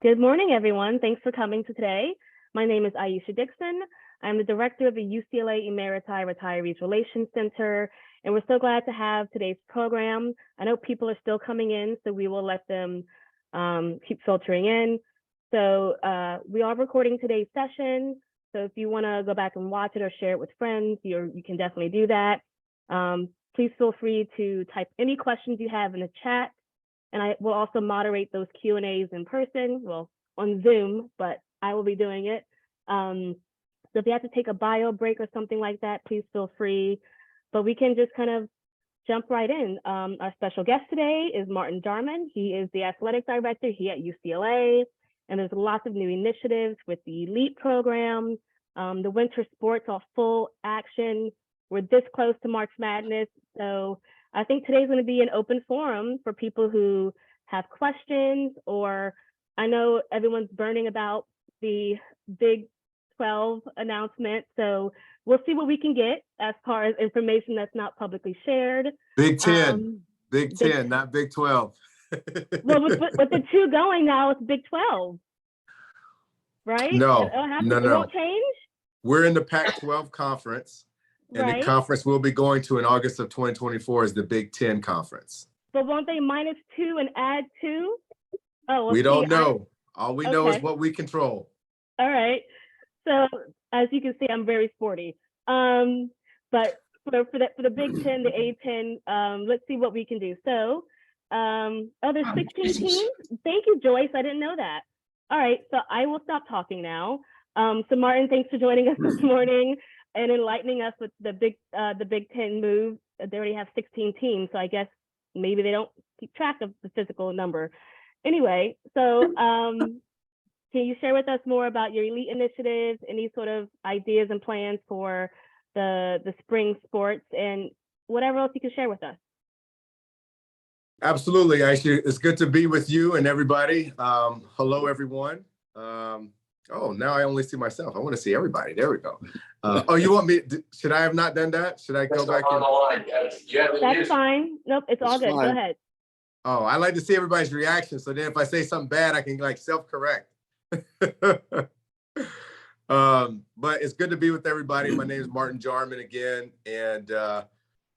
Good morning, everyone. Thanks for coming to today. My name is Aisha Dixon. I'm the director of the UCLA Emeriti Retirees Relations Center, and we're so glad to have today's program. I know people are still coming in, so we will let them keep filtering in. So we are recording today's session. So if you want to go back and watch it or share it with friends, you can definitely do that. Please feel free to type any questions you have in the chat. And I will also moderate those Q&As in person, well, on Zoom, but I will be doing it. So if you have to take a bio break or something like that, please feel free. But we can just kind of jump right in. Our special guest today is Martin Jarmond. He is the athletic director here at UCLA. And there's lots of new initiatives with the E.L.I.T.E program. The winter sports are full action. We're this close to March Madness. So I think today's going to be an open forum for people who have questions, or I know everyone's burning about the Big 12 announcement. So we'll see what we can get as far as information that's not publicly shared. Big 10, Big 10, not Big 12. Well, with the two going now, it's Big 12, right? No, it won't change? We're in the Pac-12 conference. And right. The conference we'll be going to in August of 2024 is the Big 10 conference. But won't they -2 and add 2? Oh, we don't know. All we know is what we control. All right. So as you can see, I'm very sporty. But for the Big 10, the A10, let's see what we can do. So, there's 16 teams. Thank you, Joyce. I didn't know that. All right. So I will stop talking now. So Martin, thanks for joining us this morning and enlightening us with the Big 10 move. They already have 16 teams, so I guess maybe they don't keep track of the physical number. Anyway, so can you share with us more about your E.L.I.T.E initiatives, any sort of ideas and plans for the spring sports, and whatever else you can share with us? Absolutely, Aisha. It's good to be with you and everybody. Hello, everyone. Oh, now I only see myself. I want to see everybody. There we go. Oh, you want me? Should I have not done that? Should I go back? That's fine. Nope, it's all good. Fine. Go ahead. Oh, I like to see everybody's reaction. So then if I say something bad, I can like self-correct. But it's good to be with everybody. My name is Martin Jarmond again. And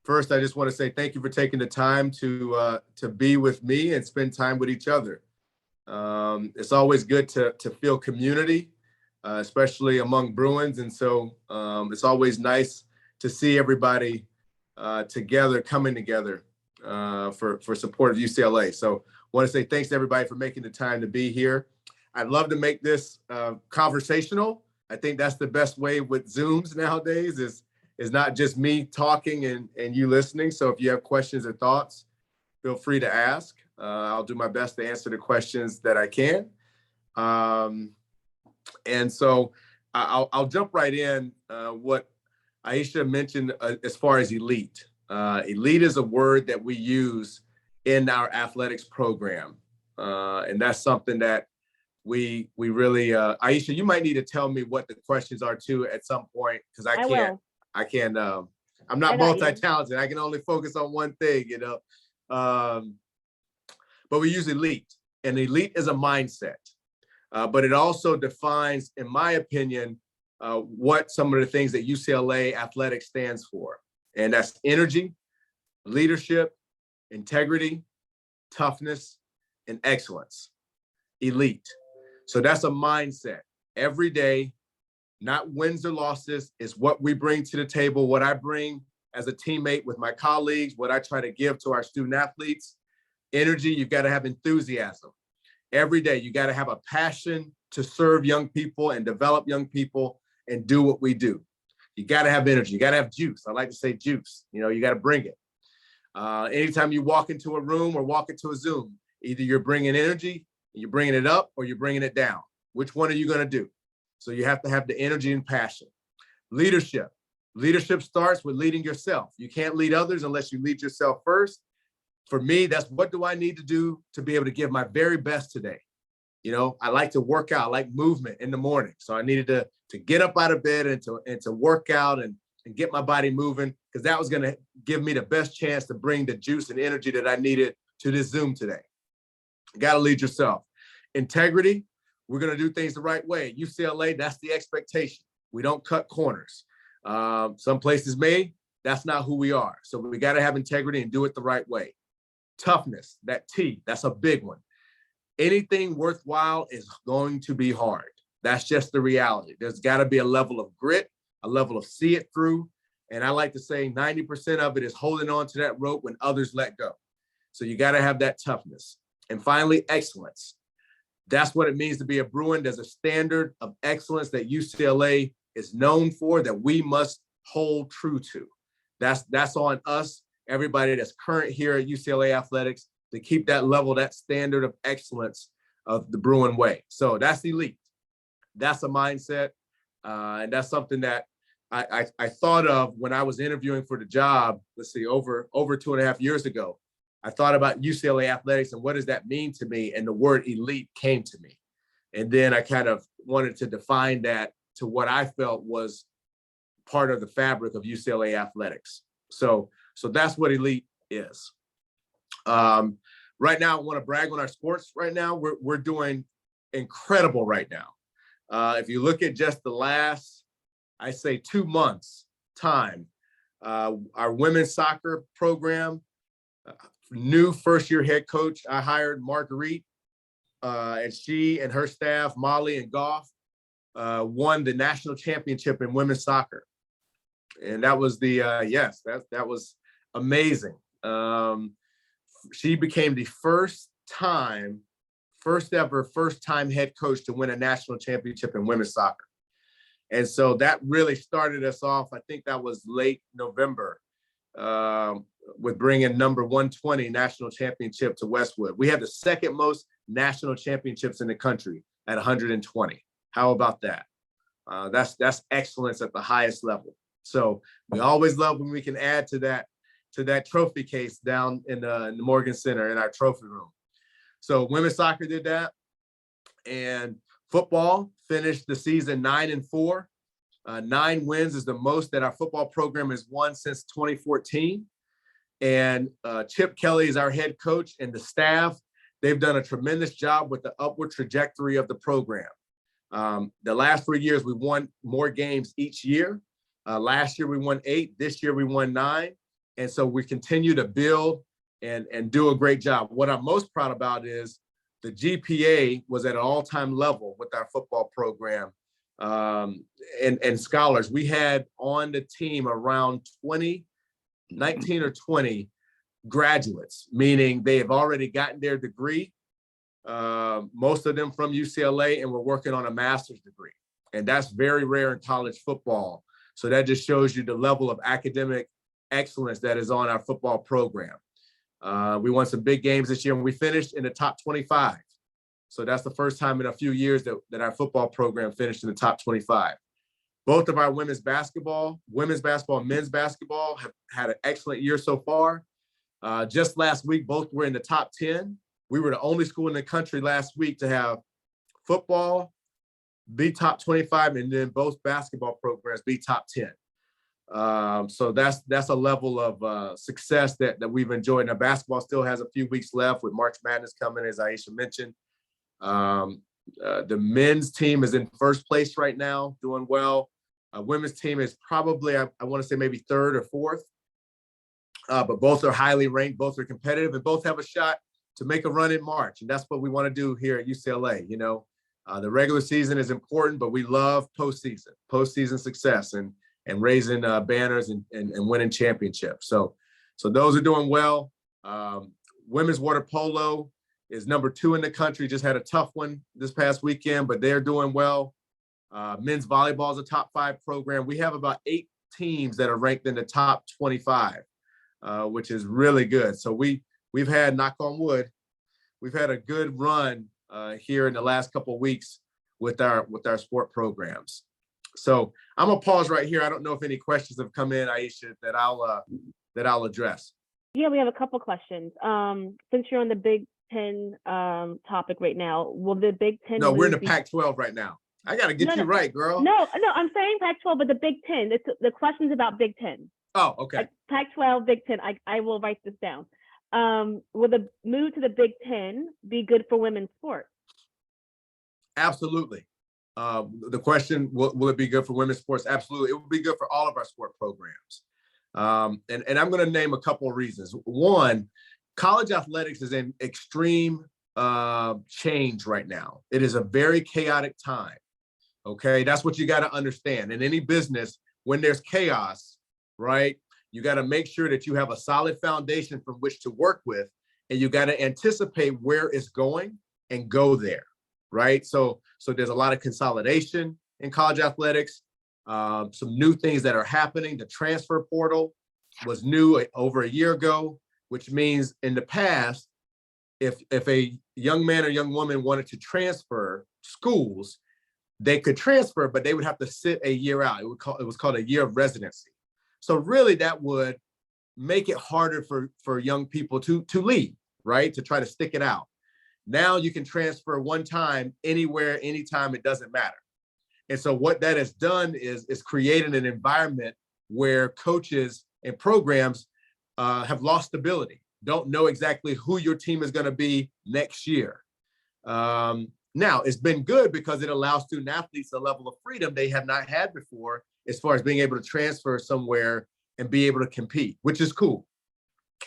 first, I just want to say thank you for taking the time to be with me and spend time with each other. It's always good to feel community, especially among Bruins. And so it's always nice to see everybody together, coming together for support of UCLA. So I want to say thanks to everybody for making the time to be here. I'd love to make this conversational. I think that's the best way with Zooms nowadays is not just me talking and you listening. So if you have questions or thoughts, feel free to ask. I'll do my best to answer the questions that I can. And so I'll jump right in. What Aisha mentioned as far as E.L.I.T.E. E.L.I.T.E is a word that we use in our athletics program. And that's something that we really, Aisha, you might need to tell me what the questions are too at some point, because I can't, I'm not multi-talented. I can only focus on one thing, you know. But we use E.L.I.T.E, and E.L.I.T.E is a mindset, but it also defines, in my opinion, what some of the things that UCLA Athletics stands for. And that's energy, leadership, integrity, toughness, and excellence. E.L.I.T E. So that's a mindset. Every day, not wins or losses, is what we bring to the table, what I bring as a teammate with my colleagues, what I try to give to our student athletes. Energy, you've got to have enthusiasm. Every day, you got to have a passion to serve young people and develop young people and do what we do. You got to have energy. You got to have juice. I like to say juice. You know, you got to bring it. Anytime you walk into a room or walk into a Zoom, either you're bringing energy, you're bringing it up, or you're bringing it down. Which one are you going to do? So you have to have the energy and passion. Leadership. Leadership starts with leading yourself. You can't lead others unless you lead yourself first. For me, that's what do I need to do to be able to give my very best today? You know, I like to work out, I like movement in the morning. So I needed to get up out of bed and to work out and get my body moving, because that was going to give me the best chance to bring the juice and energy that I needed to this Zoom today. You got to lead yourself. Integrity. We're going to do things the right way. At UCLA, that's the expectation. We don't cut corners. Some places may, that's not who we are. So we got to have integrity and do it the right way. Toughness, that T, that's a big one. Anything worthwhile is going to be hard. That's just the reality. There's got to be a level of grit, a level of see it through. And I like to say 90% of it is holding on to that rope when others let go. So you got to have that toughness. And finally, excellence. That's what it means to be a Bruin. There's a standard of excellence that UCLA is known for that we must hold true to. That's on us, everybody that's current here at UCLA Athletics, to keep that level, that standard of excellence of the Bruin way. So that's elite. That's a mindset. And that's something that I thought of when I was interviewing for the job, let's see, over 2.5 years ago. I thought about UCLA Athletics and what does that mean to me? And the word elite came to me. And then I kind of wanted to define that to what I felt was part of the fabric of UCLA Athletics. So that's what elite is. Right now, I want to brag on our sports right now. We're doing incredible right now. If you look at just the last, I say 2 months time, our women's soccer program, new first-year head coach, I hired Marguerite, and she and her staff, Molly and Goff, won the national championship in women's soccer. And that was that was amazing. She became the first time head coach to win a national championship in women's soccer. And so that really started us off. I think that was late November with bringing number 120 national championship to Westwood. We have the second most national championships in the country at 120. How about that? That's excellence at the highest level. So we always love when we can add to that trophy case down in the Morgan Center in our trophy room. So women's soccer did that, and football finished the season 9-4. 9 wins is the most that our football program has won since 2014. And Chip Kelly is our head coach, and the staff, they've done a tremendous job with the upward trajectory of the program. The last 3 years, we won more games each year. Last year, we won 8. This year, we won 9. And so we continue to build and do a great job. What I'm most proud about is the GPA was at an all-time level with our football program and scholars. We had on the team around 19 or 20 graduates, meaning they have already gotten their degree, most of them from UCLA, and we're working on a master's degree. And that's very rare in college football. So that just shows you the level of academic excellence that is on our football program. We won some big games this year, and we finished in the top 25. So that's the first time in a few years that our football program finished in the top 25. Both of our women's basketball, and men's basketball have had an excellent year so far. Just last week, both were in the top 10. We were the only school in the country last week to have football be top 25, and then both basketball programs be top 10. So that's a level of success that we've enjoyed. Now, basketball still has a few weeks left with March Madness coming, as Aisha mentioned. The men's team is in first place right now, doing well. Women's team is probably, I want to say maybe third or fourth, but both are highly ranked, both are competitive, and both have a shot to make a run in March. And that's what we want to do here at UCLA. You know, the regular season is important, but we love postseason success and raising banners and winning championships. So those are doing well. Women's water polo is number 2 in the country. Just had a tough one this past weekend, but they're doing well. Men's volleyball is a top 5 program. We have about 8 teams that are ranked in the top 25, which is really good. So we've had, knock on wood, we've had a good run here in the last couple of weeks with our sport programs. So I'm gonna pause right here. I don't know if any questions have come in, Aisha, that I'll address. Yeah, we have a couple questions. Since you're on the Big Ten topic right now, will the Big Ten? No, we're in the Pac-12 right now. I gotta get you right, girl. No, I'm saying Pac-12, but the Big Ten. The question's about Big Ten. Oh, okay. Pac-12, Big Ten. I will write this down. Will the move to the Big Ten be good for women's sports? Absolutely. The question, will it be good for women's sports? Absolutely. It will be good for all of our sport programs. And I'm going to name a couple of reasons. One, college athletics is in extreme change right now. It is a very chaotic time. Okay. That's what you got to understand. In any business, when there's chaos, right, you got to make sure that you have a solid foundation from which to work with, and you got to anticipate where it's going and go there. Right. So there's a lot of consolidation in college athletics, some new things that are happening. The transfer portal was new over a year ago, which means in the past, if a young man or young woman wanted to transfer schools, they could transfer, but they would have to sit a year out. It was called a year of residency. So really that would make it harder for young people to leave, right? To try to stick it out. Now you can transfer one time, anywhere, anytime, it doesn't matter. And so what that has done is created an environment where coaches and programs have lost stability, don't know exactly who your team is going to be next year. Now, it's been good because it allows student athletes a level of freedom they have not had before, as far as being able to transfer somewhere and be able to compete, which is cool.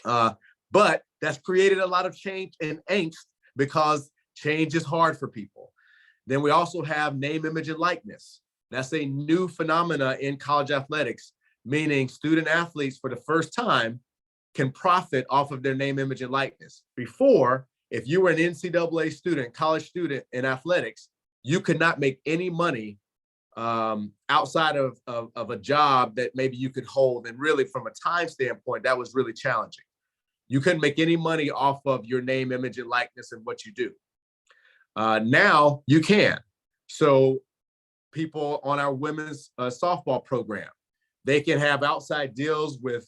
But that's created a lot of change and angst, because change is hard for people. Then we also have name, image, and likeness. That's a new phenomena in college athletics, meaning student athletes for the first time can profit off of their name, image, and likeness. Before, if you were an NCAA student, college student in athletics, you could not make any money outside of a job that maybe you could hold. And really, from a time standpoint, that was really challenging. You couldn't make any money off of your name, image, and likeness and what you do. Now you can. So people on our women's softball program, they can have outside deals with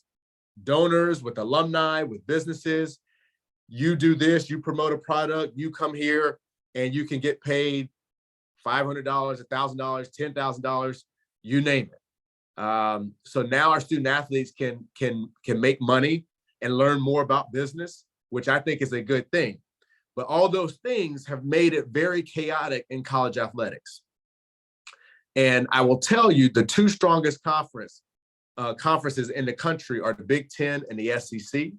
donors, with alumni, with businesses. You do this, you promote a product, you come here, and you can get paid $500, $1,000, $10,000, you name it. So now our student athletes can make money and learn more about business, which I think is a good thing. But all those things have made it very chaotic in college athletics. And I will tell you, the two strongest conferences in the country are the Big Ten and the SEC.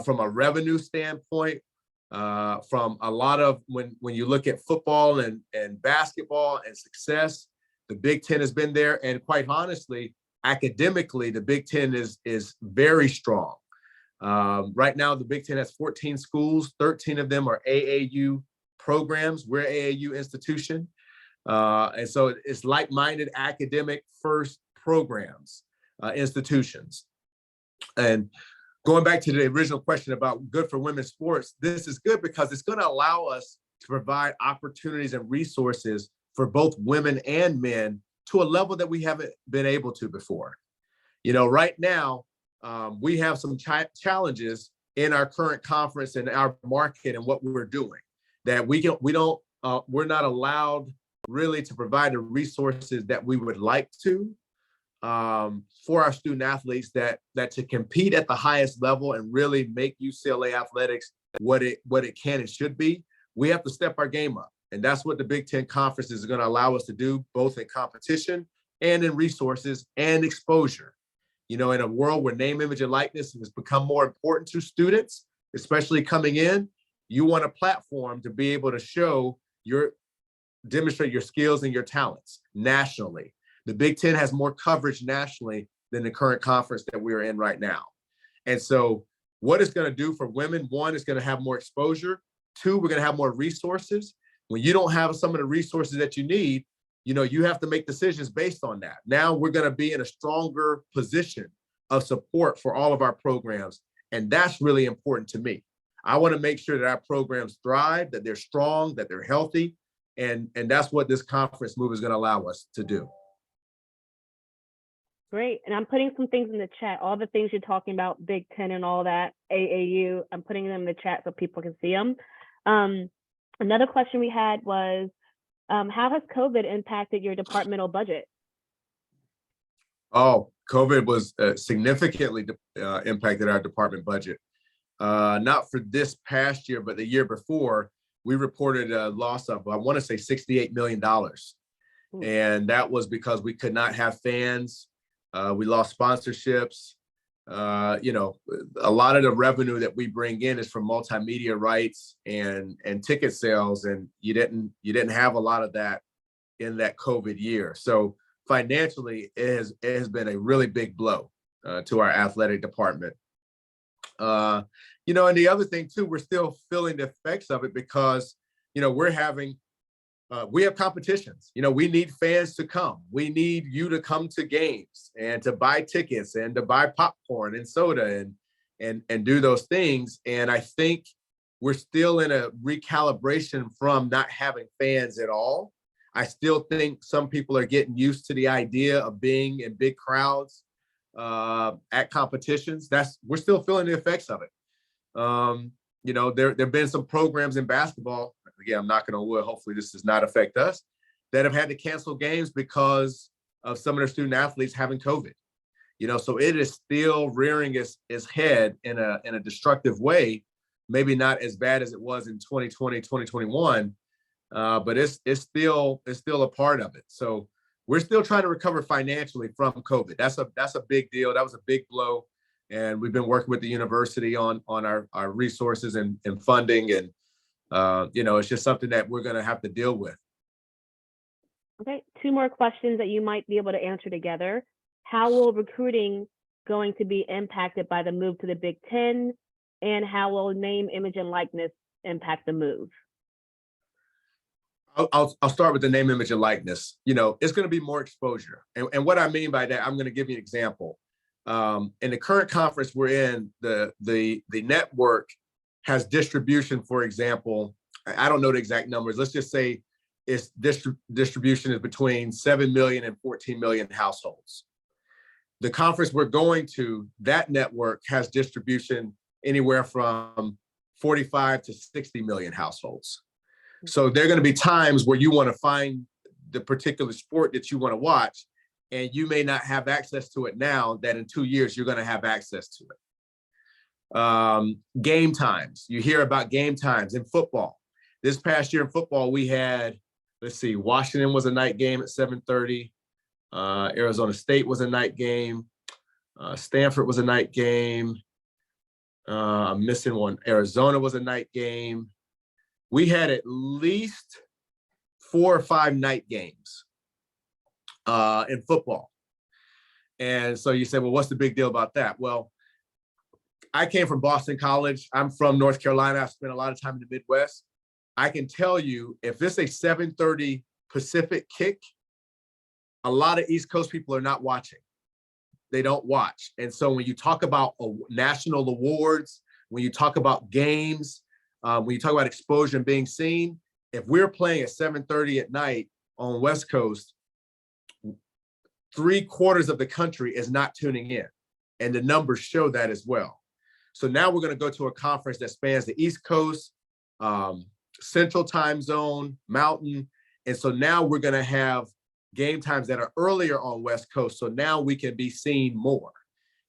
From a revenue standpoint, from a lot of, when you look at football and basketball and success, the Big Ten has been there. And quite honestly, academically, the Big Ten is very strong. Right now, the Big Ten has 14 schools, 13 of them are AAU programs. We're an AAU institution. And so it's like-minded academic first programs, institutions. And going back to the original question about good for women's sports, this is good because it's going to allow us to provide opportunities and resources for both women and men to a level that we haven't been able to before. You know, right now, we have some challenges in our current conference and our market and what we're doing that we're not allowed really to provide the resources that we would like to for our student athletes that to compete at the highest level and really make UCLA athletics what it can and should be. We have to step our game up. And that's what the Big Ten Conference is going to allow us to do, both in competition and in resources and exposure. You know, in a world where name, image, and likeness has become more important to students, especially coming in, you want a platform to be able to demonstrate your skills and your talents nationally. The Big Ten has more coverage nationally than the current conference that we're in right now. And so what it's going to do for women, one, is going to have more exposure. Two, we're going to have more resources. When you don't have some of the resources that you need, you know, you have to make decisions based on that. Now we're going to be in a stronger position of support for all of our programs. And that's really important to me. I want to make sure that our programs thrive, that they're strong, that they're healthy. And that's what this conference move is going to allow us to do. Great. And I'm putting some things in the chat, all the things you're talking about, Big Ten and all that, AAU, I'm putting them in the chat so people can see them. Another question we had was, how has COVID impacted your departmental budget? Oh, COVID was significantly impacted our department budget. Not for this past year, but the year before, we reported a loss of, I want to say $68 million. And that was because we could not have fans. We lost sponsorships. You know, a lot of the revenue that we bring in is from multimedia rights and ticket sales. And you didn't have a lot of that in that COVID year. So financially, it has been a really big blow to our athletic department. You know, and the other thing too, we're still feeling the effects of it because, you know, we have competitions. You know, we need fans to come. We need you to come to games and to buy tickets and to buy popcorn and soda and do those things. And I think we're still in a recalibration from not having fans at all. I still think some people are getting used to the idea of being in big crowds at competitions. We're still feeling the effects of it. You know, there've been some programs in basketball. Again, I'm knocking on wood. Hopefully this does not affect us, that have had to cancel games because of some of their student athletes having COVID. You know, so it is still rearing its head in a destructive way. Maybe not as bad as it was in 2020, 2021, but it's still a part of it. So we're still trying to recover financially from COVID. That's a big deal. That was a big blow. And we've been working with the university on our resources and funding. And, you know, it's just something that we're going to have to deal with. Okay, 2 more questions that you might be able to answer together. How will recruiting going to be impacted by the move to the Big Ten? And how will name, image, and likeness impact the move? I'll start with the name, image, and likeness. You know, it's going to be more exposure. And what I mean by that, I'm going to give you an example. In the current conference we're in, the network has distribution. For example, I don't know the exact numbers. Let's just say its distribution is between 7 million and 14 million households. The conference we're going to, that network has distribution anywhere from 45 to 60 million households. So there are going to be times where you want to find the particular sport that you want to watch, and you may not have access to it now, that in 2 years, you're going to have access to it. Game times. You hear about game times in football. This past year in football, we had, let's see, Washington was a night game at 7:30. Arizona State was a night game. Stanford was a night game. I'm missing one. Arizona was a night game. We had at least 4 or 5 night games in football. And so you say, well, what's the big deal about that? Well, I came from Boston College. I'm from North Carolina. I spent a lot of time in the Midwest. I can tell you, if it's a 7:30 Pacific kick, a lot of East Coast people are not watching. They don't watch. And so when you talk about national awards, when you talk about games, when you talk about exposure and being seen, if we're playing at 7:30 at night on West Coast, 3/4 of the country is not tuning in. And the numbers show that as well. So now we're going to go to a conference that spans the East Coast, Central Time Zone, Mountain. And so now we're going to have game times that are earlier on West Coast. So now we can be seen more.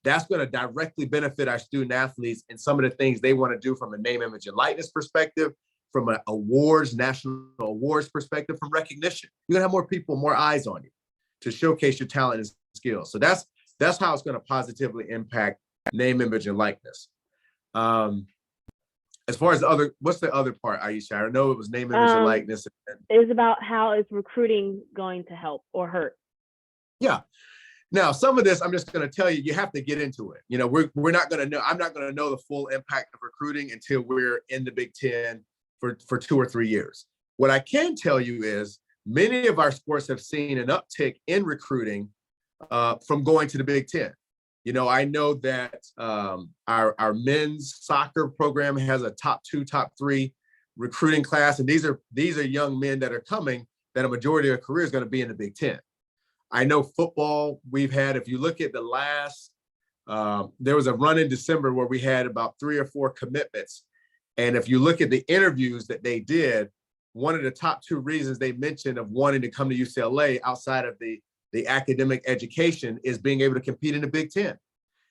That's going to directly benefit our student athletes and some of the things they want to do from a name, image, and likeness perspective, from an awards, national awards perspective, from recognition. You're going to have more people, more eyes on you to showcase your talent and skills. So that's how it's going to positively impact name, image, and likeness. As far as what's the other part, Aisha? I know it was name, image, and likeness. It's about how is recruiting going to help or hurt? Yeah. Now, some of this, I'm just going to tell you, you have to get into it. You know, we're not going to know. I'm not going to know the full impact of recruiting until we're in the Big Ten for 2 or 3 years. What I can tell you is many of our sports have seen an uptick in recruiting from going to the Big Ten. You know, I know that our men's soccer program has a top 2, top 3 recruiting class, and these are young men that are coming that a majority of their career is going to be in the Big Ten. I know football, we've had, if you look at the last, there was a run in December where we had about 3 or 4 commitments. And if you look at the interviews that they did, one of the top 2 reasons they mentioned of wanting to come to UCLA outside of the academic education is being able to compete in the Big Ten,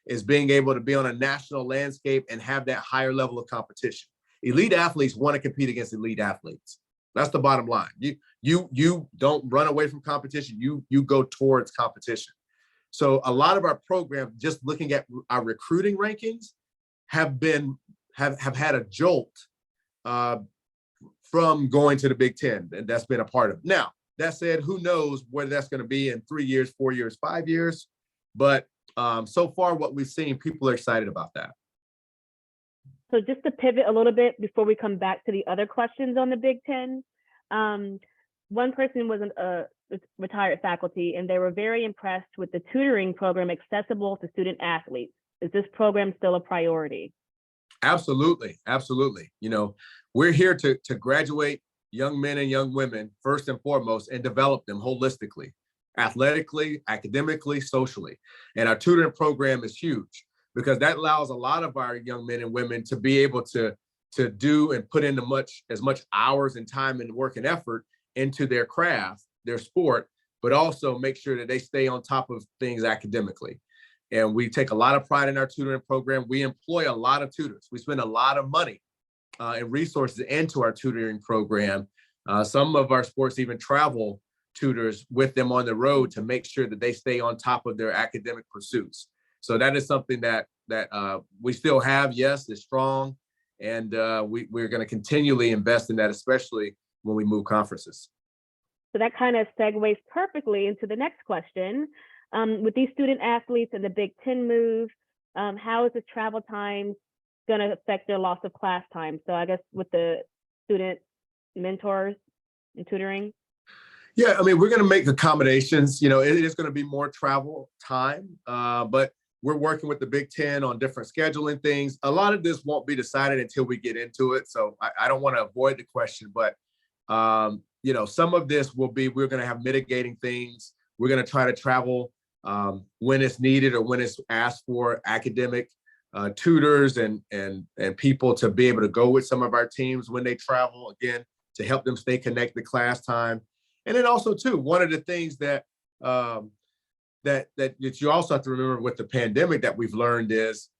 is being able to be on a national landscape and have that higher level of competition. Elite athletes want to compete against elite athletes. That's the bottom line. You don't run away from competition. You go towards competition. So a lot of our programs, just looking at our recruiting rankings, have had a jolt from going to the Big Ten, and that's been a part of it. Now, that said, who knows whether that's going to be in 3 years, 4 years, 5 years. But so far, what we've seen, people are excited about that. So just to pivot a little bit before we come back to the other questions on the Big Ten, one person was a retired faculty, and they were very impressed with the tutoring program accessible to student athletes. Is this program still a priority? Absolutely, absolutely. You know, we're here to graduate young men and young women first and foremost, and develop them holistically, athletically, academically, socially. And our tutoring program is huge because that allows a lot of our young men and women to be able to do and put into as much hours and time and work and effort into their craft, their sport, but also make sure that they stay on top of things academically. And we take a lot of pride in our tutoring program. We employ a lot of tutors. We spend a lot of money and resources into our tutoring program. Some of our sports even travel tutors with them on the road to make sure that they stay on top of their academic pursuits. So that is something that we still have. Yes, it's strong. And we're going to continually invest in that, especially when we move conferences. So that kind of segues perfectly into the next question. With these student athletes and the Big Ten move, how is the travel time going to affect their loss of class time? So I guess with the student mentors and tutoring. Yeah, I mean, we're going to make accommodations. You know, it is going to be more travel time, but we're working with the Big Ten on different scheduling things. A lot of this won't be decided until we get into it. So I don't want to avoid the question, but, you know, some of this will be, we're going to have mitigating things. We're going to try to travel when it's needed or when it's asked for, academic tutors and people to be able to go with some of our teams when they travel, again, to help them stay connected class time. And then also too, one of the things that you also have to remember with the pandemic that we've learned is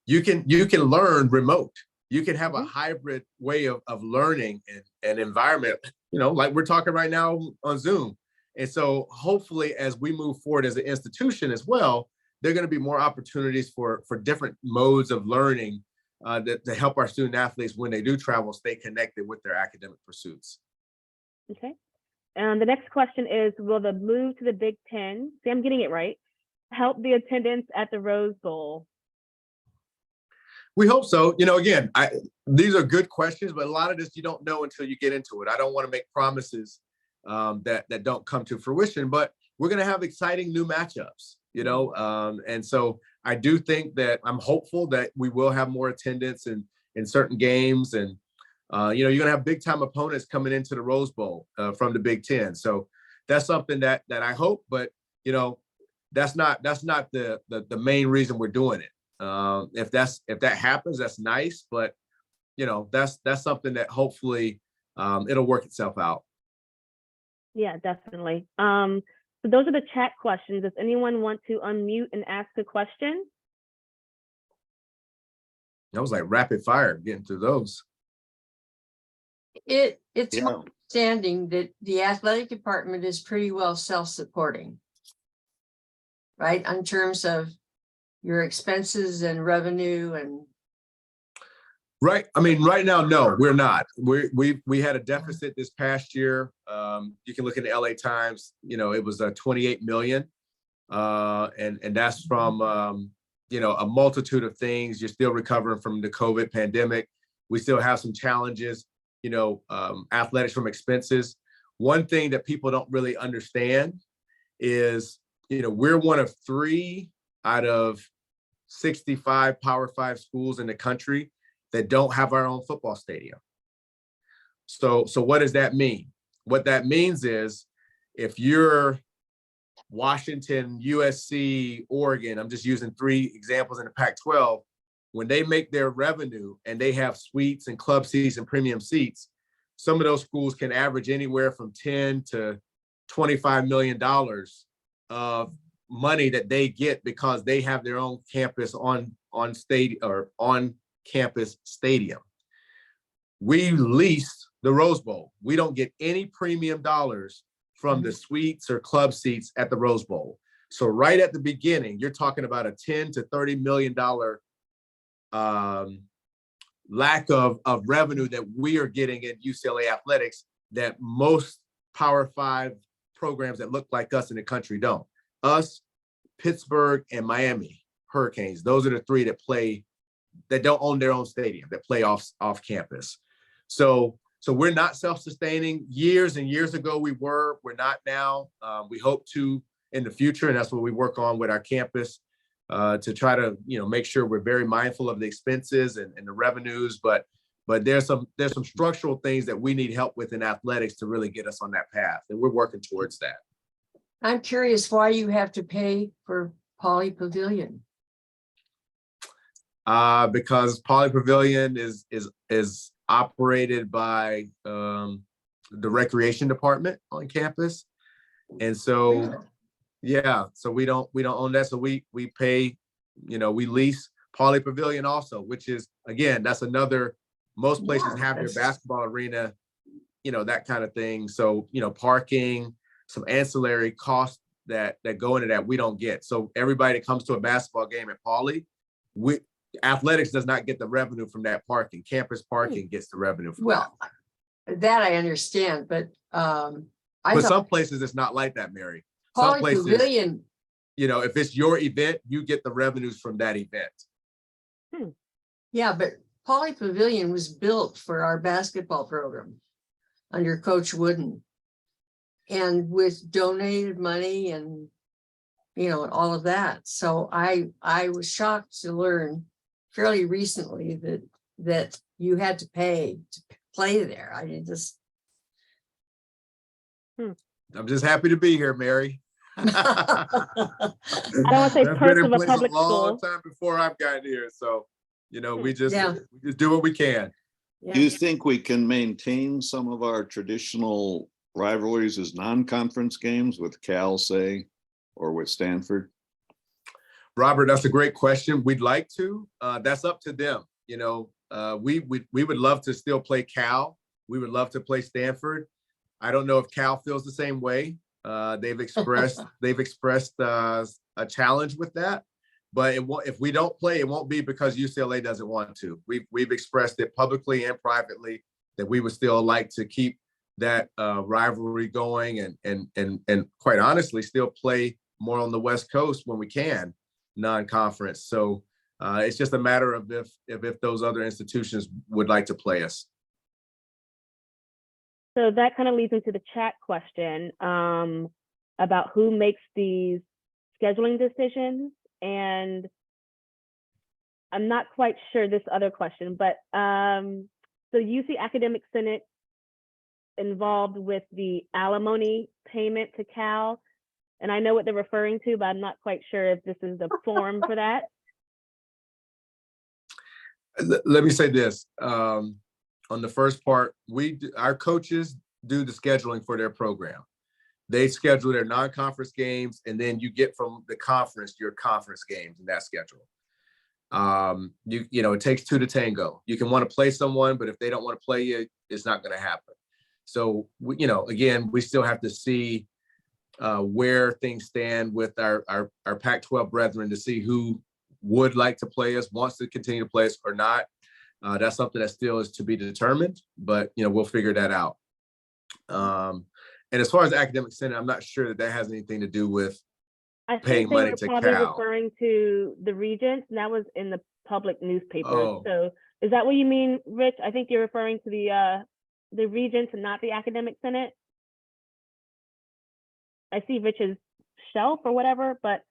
you can learn remote. You can have a hybrid way of learning and environment, you know, like we're talking right now on Zoom. And so hopefully as we move forward as an institution as well, there are going to be more opportunities for different modes of learning to help our student athletes when they do travel, stay connected with their academic pursuits. Okay. And the next question is, will the move to the Big Ten, see, I'm getting it right, help the attendance at the Rose Bowl? We hope so. You know, again, these are good questions, but a lot of this you don't know until you get into it. I don't want to make promises that don't come to fruition, but we're going to have exciting new matchups, you know? And so I do think that I'm hopeful that we will have more attendance in certain games. And, you know, you're going to have big time opponents coming into the Rose Bowl from the Big Ten. So that's something that I hope, but, you know, that's not the main reason we're doing it. If that happens, that's nice, but, you know, that's something that hopefully it'll work itself out. Yeah, definitely. So those are the chat questions. Does anyone want to unmute and ask a question? That was like rapid fire getting through those. It's my understanding that the athletic department is pretty well self-supporting, right? In terms of your expenses and revenue and. Right. I mean, right now, no, we're not. We had a deficit this past year. You can look at the LA Times. You know, it was 28 million, and that's from you know, a multitude of things. You're still recovering from the COVID pandemic. We still have some challenges. You know, athletics from expenses. One thing that people don't really understand is, you know, we're one of 3 out of 65 Power 5 schools in the country that don't have our own football stadium. So what does that mean? What that means is if you're Washington, USC, Oregon, I'm just using 3 examples in the Pac-12, when they make their revenue and they have suites and club seats and premium seats, some of those schools can average anywhere from $10 to $25 million of money that they get because they have their own campus on campus stadium. we lease the Rose Bowl. We don't get any premium dollars from the suites or club seats at the Rose Bowl. So right at the beginning, you're talking about a $10 to $30 million lack of revenue that we are getting at UCLA Athletics that most Power 5 programs that look like us in the country don't. Us, Pittsburgh, and Miami Hurricanes. Those are the three that don't own their own stadium, that play off campus. So we're not self-sustaining. Years and years ago we're not now. We hope to in the future, and that's what we work on with our campus to try to make sure we're very mindful of the expenses and the revenues. But there's some structural things that we need help with in athletics to really get us on that path, and we're working towards that. I'm curious why you have to pay for Poly Pavilion. Because Poly Pavilion is operated by the recreation department on campus, and so so we don't own that. So we pay, we lease Poly Pavilion also, which is, again, that's another. Most places have their basketball arena, that kind of thing. So parking, some ancillary costs that go into that we don't get. So everybody that comes to a basketball game at Poly, athletics does not get the revenue from that parking. Campus parking gets the revenue from that I understand, but some places it's not like that, Mary. Poly Some places, Pavilion, if it's your event, you get the revenues from that event. Yeah, but Poly Pavilion was built for our basketball program under Coach Wooden, and with donated money and all of that. So I was shocked to learn fairly recently that you had to pay to play there. I'm just happy to be here, Mary. I don't want to say perks of a public a long school. time before I've gotten here, so we just do what we can. Do you think we can maintain some of our traditional rivalries as non-conference games with Cal, say, or with Stanford? Robert, that's a great question. We'd like to. That's up to them. We would love to still play Cal. We would love to play Stanford. I don't know if Cal feels the same way. They've expressed a challenge with that. But if we don't play, it won't be because UCLA doesn't want to. We've expressed it publicly and privately that we would still like to keep that rivalry going and quite honestly still play more on the West Coast when we can, non-conference. So it's just a matter of if those other institutions would like to play us. So that kind of leads into the chat question about who makes these scheduling decisions. And I'm not quite sure this other question, but so UC Academic Senate involved with the alimony payment to Cal. And I know what they're referring to, but I'm not quite sure if this is the form for that. Let me say this. On the first part, our coaches do the scheduling for their program. They schedule their non-conference games, and then you get from the conference your conference games in that schedule. It takes two to tango. You can want to play someone, but if they don't want to play you, it's not going to happen. So, again, we still have to see where things stand with our Pac-12 brethren to see who would like to play us, wants to continue to play us or not. That's something that still is to be determined, but we'll figure that out. And as far as Academic Senate, I'm not sure that has anything to do with paying money to Cal. I think they were probably referring to the Regents, and that was in the public newspaper. Oh. So is that what you mean, Rich? I think you're referring to the Regents and not the Academic Senate. I see Rich's shelf or whatever, but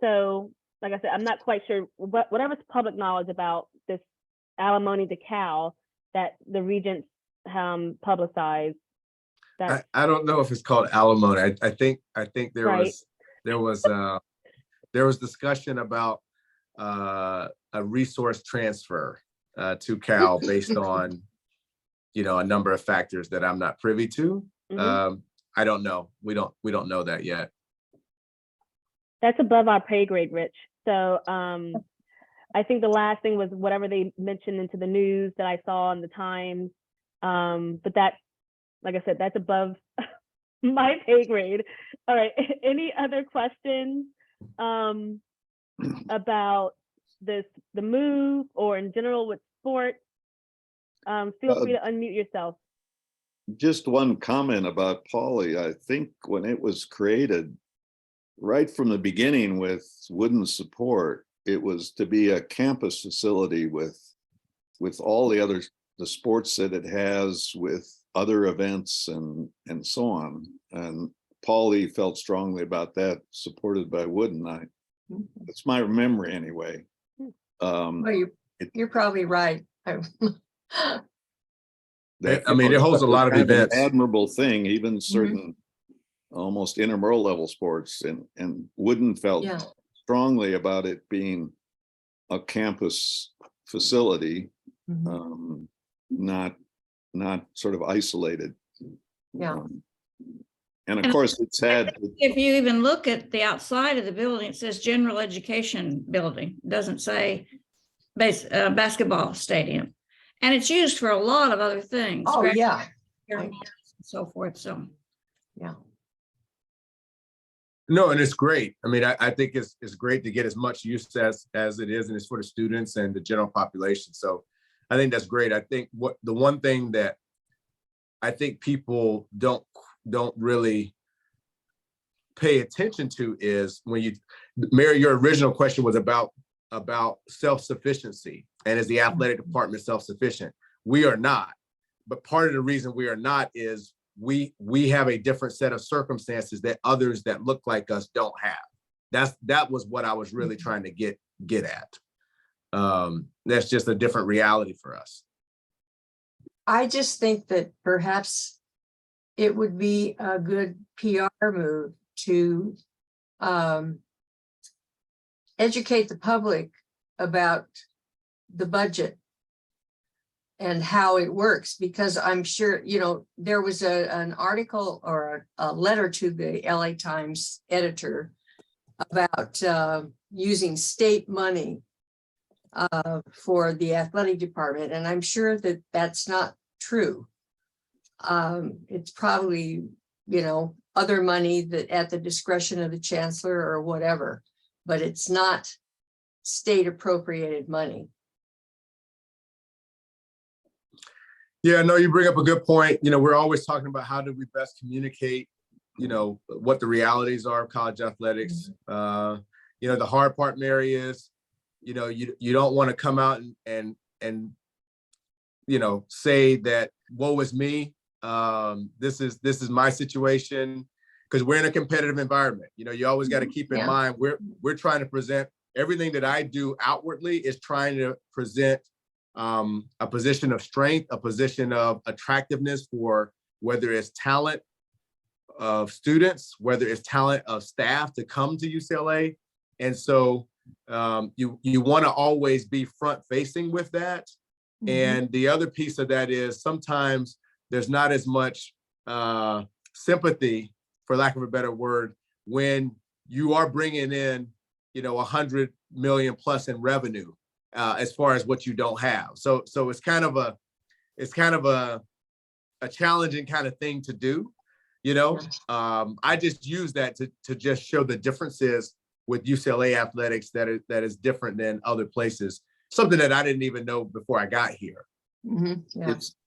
so like I said, I'm not quite sure whatever's public knowledge about this alimony to Cal that the Regents publicized. That I don't know if it's called alimony. I think there right. was discussion about a resource transfer to Cal based on a number of factors that I'm not privy to. Mm-hmm. I don't know. We don't know that yet. That's above our pay grade, Rich. So I think the last thing was whatever they mentioned into the news that I saw in the Times. But that, like I said, that's above my pay grade. All right. Any other questions about the move or in general with sports? Feel free to unmute yourself. Just one comment about Pauley. I think when it was created, right from the beginning with wooden support, it was to be a campus facility with all the sports that it has, with other events and so on. And Pauley felt strongly about that, supported by Wooden. That's my memory anyway. Well, you're probably right. I mean, it holds a lot of events. An admirable thing, even certain almost intramural level sports, and Wooden felt strongly about it being a campus facility, not sort of isolated. And of course, it's had. If you even look at the outside of the building, it says general education building. It doesn't say basketball stadium. And it's used for a lot of other things. Oh, yeah. And so forth. So, yeah. No, and it's great. I mean, I think it's great to get as much use as it is, and it's for the students and the general population. So I think that's great. I think the one thing that I think people don't really pay attention to is when Mary, your original question was about self-sufficiency, and is the athletic department self-sufficient? We are not, but part of the reason we are not is we have a different set of circumstances that others that look like us don't have. That was what I was really trying to get at. That's just a different reality for us. I just think that perhaps it would be a good PR move to educate the public about the budget and how it works, because I'm sure, there was an article or a letter to the LA Times editor about using state money for the athletic department. And I'm sure that that's not true. It's probably, other money that at the discretion of the chancellor or whatever, but it's not state appropriated money. Yeah, no, you bring up a good point. We're always talking about how do we best communicate, what the realities are of college athletics. The hard part, Mary, is, you don't want to come out and say that woe is me. This is my situation, because we're in a competitive environment. You always got to keep in mind we're trying to present everything that I do outwardly is trying to present a position of strength, a position of attractiveness for whether it's talent of students, whether it's talent of staff to come to UCLA. And so you want to always be front facing with that. And the other piece of that is sometimes there's not as much sympathy, for lack of a better word, when you are bringing in, 100 million plus in revenue. As far as what you don't have. So it's kind of a challenging kind of thing to do, I just use that to just show the differences with UCLA athletics that is different than other places, something that I didn't even know before I got here.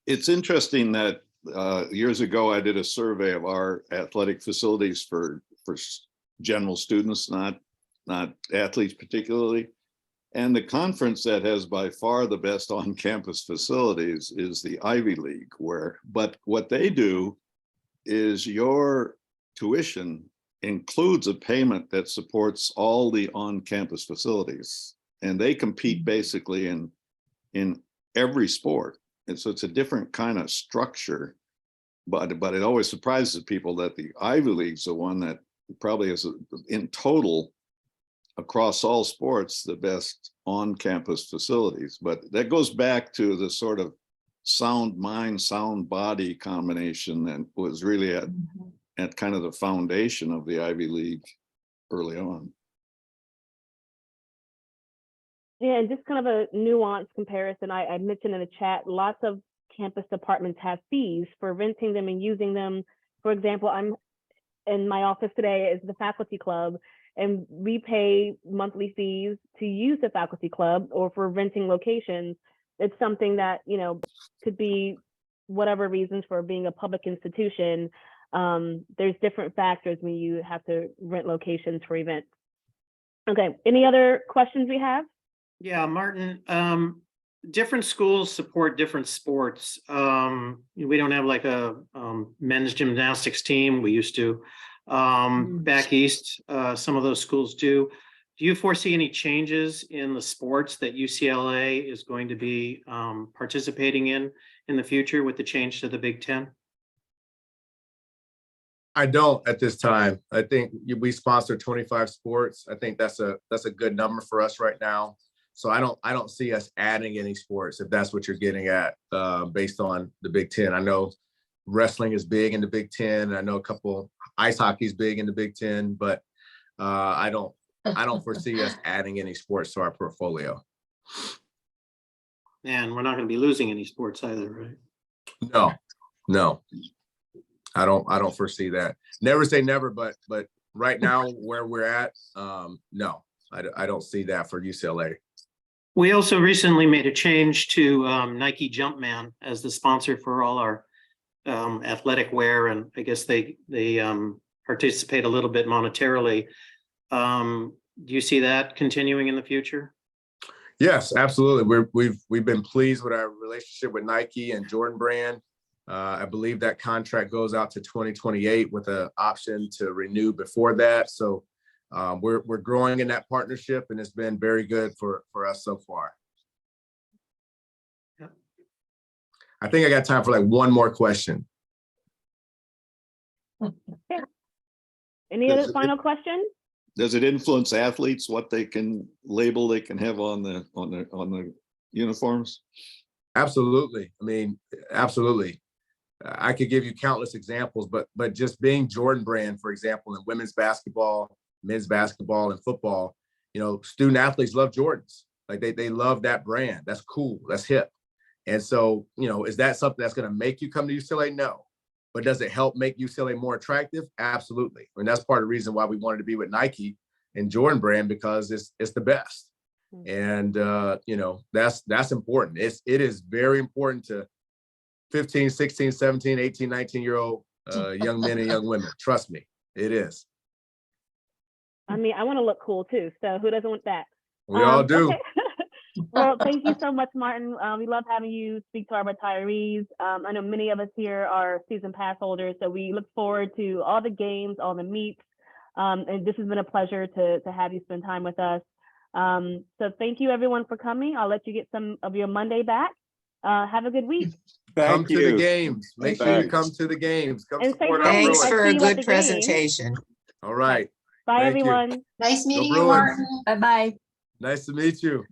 It's interesting that years ago I did a survey of our athletic facilities for general students, not athletes particularly. And the conference that has by far the best on-campus facilities is the Ivy League, but what they do is your tuition includes a payment that supports all the on-campus facilities, and they compete basically in every sport. And so it's a different kind of structure, but it always surprises people that the Ivy League's the one that probably is in total across all sports the best on-campus facilities. But that goes back to the sort of sound mind, sound body combination that was really at kind of the foundation of the Ivy League early on. Yeah, and just kind of a nuanced comparison. I mentioned in the chat, lots of campus departments have fees for renting them and using them. For example, I'm in my office today is the faculty club, and we pay monthly fees to use the faculty club or for renting locations. It's something that, you know, could be whatever reasons for being a public institution. There's different factors when you have to rent locations for events. Okay, any other questions we have? Yeah, Martin, different schools support different sports. We don't have like a men's gymnastics team. We used to. Back east, some of those schools do. Do you foresee any changes in the sports that UCLA is going to be participating in the future with the change to the Big Ten? I don't at this time. I think we sponsor 25 sports. I think that's a good number for us right now. So I don't see us adding any sports, if that's what you're getting at, based on the Big Ten. I know wrestling is big in the Big Ten. I know a couple ice hockey is big in the Big Ten, but I don't foresee us adding any sports to our portfolio. And we're not going to be losing any sports either, right? No. I don't foresee that. Never say never, but right now where we're at, no, I don't see that for UCLA. We also recently made a change to Nike Jumpman as the sponsor for all our athletic wear, and I guess they participate a little bit monetarily. Do you see that continuing in the future? Yes, absolutely. We've been pleased with our relationship with Nike and Jordan Brand. I believe that contract goes out to 2028 with an option to renew before that. So we're growing in that partnership, and it's been very good for us so far. Yep. I think I got time for like one more question. Any other final questions? Does it influence athletes what they can label they can have on the uniforms? Absolutely. I mean, absolutely. I could give you countless examples, but just being Jordan Brand, for example, in women's basketball, men's basketball, and football, you know, student athletes love Jordans. Like they love that brand. That's cool. That's hip. And so, you know, is that something that's going to make you come to UCLA? No. But does it help make UCLA more attractive? Absolutely. I mean, that's part of the reason why we wanted to be with Nike and Jordan Brand, because it's the best. And you know, that's important. It is very important to 15, 16, 17, 18, 19-year-old young men and young women. Trust me, it is. I mean, I want to look cool too. So who doesn't want that? We all do. Okay. Well, thank you so much, Martin. We love having you speak to our retirees. I know many of us here are season pass holders, so we look forward to all the games, all the meets. And this has been a pleasure to have you spend time with us. So thank you everyone for coming. I'll let you get some of your Monday back. Have a good week. Come to the games. Make sure you come to the games. Come And support say our hi. Bruins. Thanks for I a see you at good the game. presentation. All right. Bye, Thank you. everyone. Nice meeting you, Bruins. Martin. Bye-bye. Nice to meet you.